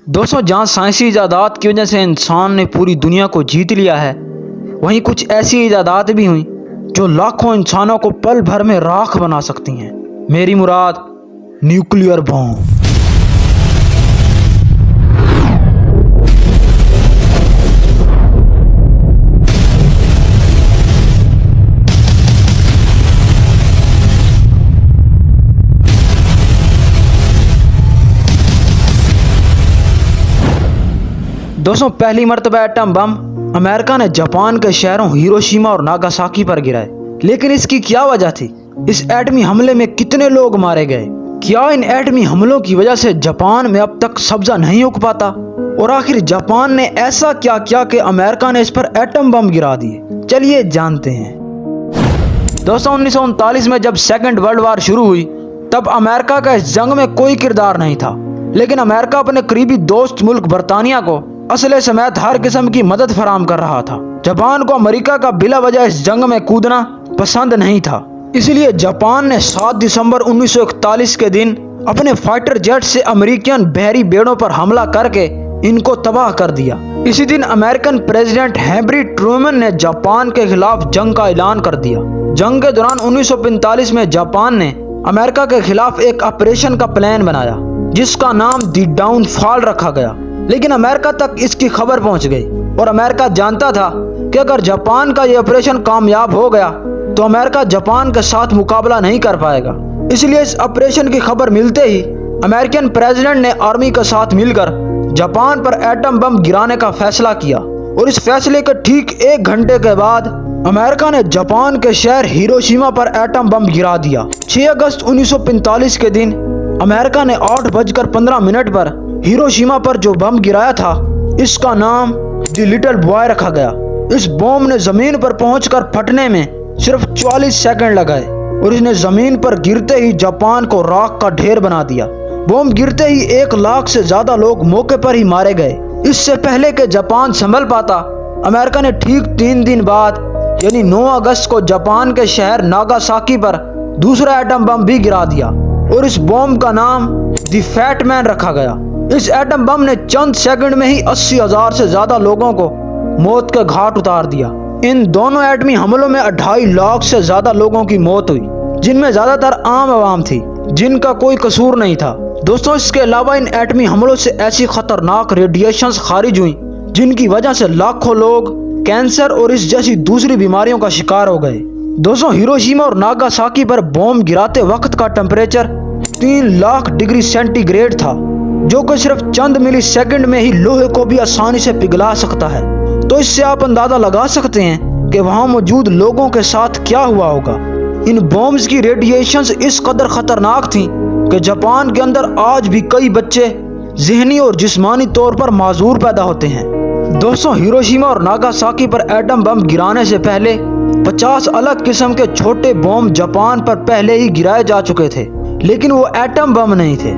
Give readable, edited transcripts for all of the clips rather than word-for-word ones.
दोस्तों, जहाँ साइंसी इजादात की वजह से इंसान ने पूरी दुनिया को जीत लिया है, वहीं कुछ ऐसी इजादात भी हुई जो लाखों इंसानों को पल भर में राख बना सकती हैं। मेरी मुराद न्यूक्लियर बॉम्ब। दोस्तों, पहली मर्तबा एटम बम अमेरिका ने जापान के शहरों हिरोशिमा और नागासाकी पर गिराए। लेकिन इसकी क्या वजह थी? इस एटमी हमले में कितने लोग मारे गए? क्या इन एटमी हमलों की वजह से जापान में अब तक सब्जा नहीं उग पाता? और आखिर जापान ने ऐसा क्या किया कि अमेरिका ने इस पर एटम बम गिरा दिए? चलिए जानते हैं। दोस्तों, 1939 में जब सेकेंड वर्ल्ड वार शुरू हुई, तब अमेरिका का इस जंग में कोई किरदार नहीं था। लेकिन अमेरिका अपने करीबी दोस्त मुल्क बरतानिया को असले समेत हर किस्म की मदद फराम कर रहा था। जापान को अमेरिका का बिला वजह इस जंग में कूदना पसंद नहीं था। इसलिए जापान ने 7 दिसंबर 1941 के दिन अपने फाइटर जेट से अमेरिकन बहरी बेड़ों पर हमला करके इनको तबाह कर दिया। इसी दिन अमेरिकन प्रेसिडेंट हैरी ट्रूमैन ने जापान के खिलाफ जंग का ऐलान कर दिया। जंग के दौरान 1945 में जापान ने अमेरिका के खिलाफ एक ऑपरेशन का प्लान बनाया, जिसका नाम दी डाउनफॉल रखा गया। लेकिन अमेरिका तक इसकी खबर पहुंच गई और अमेरिका जानता था कि अगर जापान का यह ऑपरेशन कामयाब हो गया तो अमेरिका जापान के साथ मुकाबला नहीं कर पाएगा। इसलिए इस ऑपरेशन की खबर मिलते ही अमेरिकन प्रेसिडेंट ने आर्मी के साथ मिलकर जापान पर एटम बम गिराने का फैसला किया। और इस फैसले के ठीक 1 घंटे के बाद अमेरिका ने जापान के शहर हिरोशिमा पर एटम बम गिरा दिया। 6 अगस्त 1945 के दिन अमेरिका ने 8:15 पर हिरोशिमा पर जो बम गिराया था, इसका नाम द लिटिल बॉय रखा गया। इस बम ने जमीन पर पहुंचकर फटने में सिर्फ 44 सेकंड लगाए और इसने जमीन पर गिरते ही जापान को राख का ढेर बना दिया। बम गिरते ही 1 लाख से ज्यादा लोग मौके पर ही मारे गए। इससे पहले कि जापान संभल पाता, अमेरिका ने ठीक 3 दिन बाद यानी 9 अगस्त को जापान के शहर नागासाकी पर दूसरा एटम बम भी गिरा दिया और इस बम का नाम द फैट मैन रखा गया। इस एटम बम ने चंद सेकंड में ही 80,000 से ज्यादा लोगों को मौत के घाट उतार दिया। इन दोनों एटमी हमलों में 2.5 लाख से ज्यादा लोगों की मौत हुई, जिनमें ज्यादातर आम आवाम थी, जिनका कोई कसूर नहीं था। दोस्तों, इसके अलावा इन एटमी हमलों से ऐसी खतरनाक रेडिएशंस खारिज हुई जिनकी वजह से लाखों लोग कैंसर और इस जैसी दूसरी बीमारियों का शिकार हो गए। दोस्तों, हिरोशिमा और नागासाकी पर बम गिराते वक्त का टेम्परेचर 3 लाख डिग्री सेंटीग्रेड था, जो कि सिर्फ चंद मिली सेकंड में ही लोहे को भी आसानी से पिघला सकता है। तो इससे आप अंदाजा लगा सकते हैं कि वहां मौजूद लोगों के साथ क्या हुआ होगा। इन बॉम्ब्स की रेडिएशंस इस कदर खतरनाक थीं कि जापान के अंदर आज भी कई बच्चे ज़हनी और जिस्मानी तौर पर माजूर पैदा होते हैं। दोस्तों, हिरोशिमा और नागासाकी पर एटम बम गिराने से पहले 50 अलग किस्म के छोटे बम जापान पर पहले ही गिराए जा चुके थे, लेकिन वो एटम बम नहीं थे।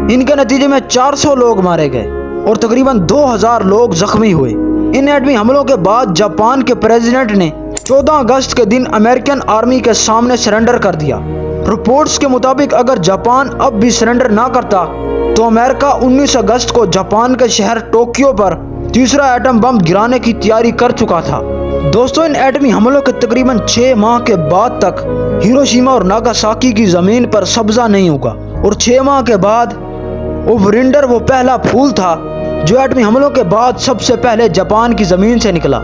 इनके नतीजे में 400 लोग मारे गए और तकरीबन 2000 लोग जख्मी हुए। इन एटमी हमलों के बाद जापान के प्रेसिडेंट ने 14 अगस्त के दिन अमेरिकन आर्मी के सामने सरेंडर कर दिया। रिपोर्ट्स के मुताबिक अगर जापान अब भी सरेंडर ना करता तो अमेरिका 19 अगस्त को जापान के शहर टोक्यो पर तीसरा एटम बम गिराने की तैयारी कर चुका था। दोस्तों, इन एटमी हमलों के तकरीबन 6 माह के बाद तक हिरोशिमा और नागासाकी की जमीन पर सब्जा नहीं उगा और 6 माह के बाद ओवरिंडर वो पहला फूल था जो एटमी हमलों के बाद सबसे पहले जापान की जमीन से निकला।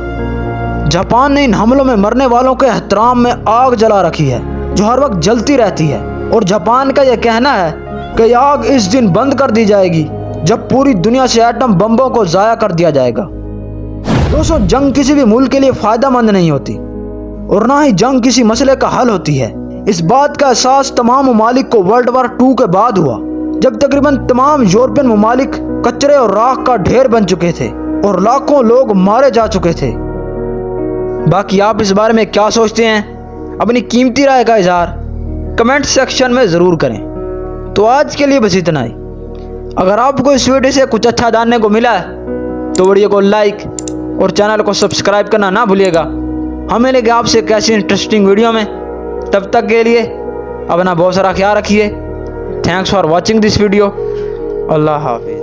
जापान ने इन हमलों में मरने वालों के एहतराम में आग जला रखी है, जो हर वक्त जलती रहती है। और जापान का यह कहना है कि आग इस दिन बंद कर दी जाएगी जब पूरी दुनिया से एटम बम्बों को जाया कर दिया जाएगा। दोस्तों, जंग किसी भी मुल्क के लिए फायदेमंद नहीं होती और ना ही जंग किसी मसले का हल होती है। इस बात का एहसास तमाम ममालिक को वर्ल्ड वार 2 के बाद हुआ, जब तकरीबन तमाम यूरोपियन ममालिक कचरे और राख का ढेर बन चुके थे और लाखों लोग मारे जा चुके थे। बाकी आप इस बारे में क्या सोचते हैं? अपनी कीमती राय का इजहार कमेंट सेक्शन में ज़रूर करें। तो आज के लिए बस इतना ही। अगर आपको इस वीडियो से कुछ अच्छा जानने को मिला है तो वीडियो को लाइक और चैनल को सब्सक्राइब करना ना भूलिएगा। हम मिलेंगे आपसे एक ऐसी इंटरेस्टिंग वीडियो में। तब तक के लिए अपना बहुत सारा ख्याल रखिए। Thanks for watching this video. Allah हाफिज़।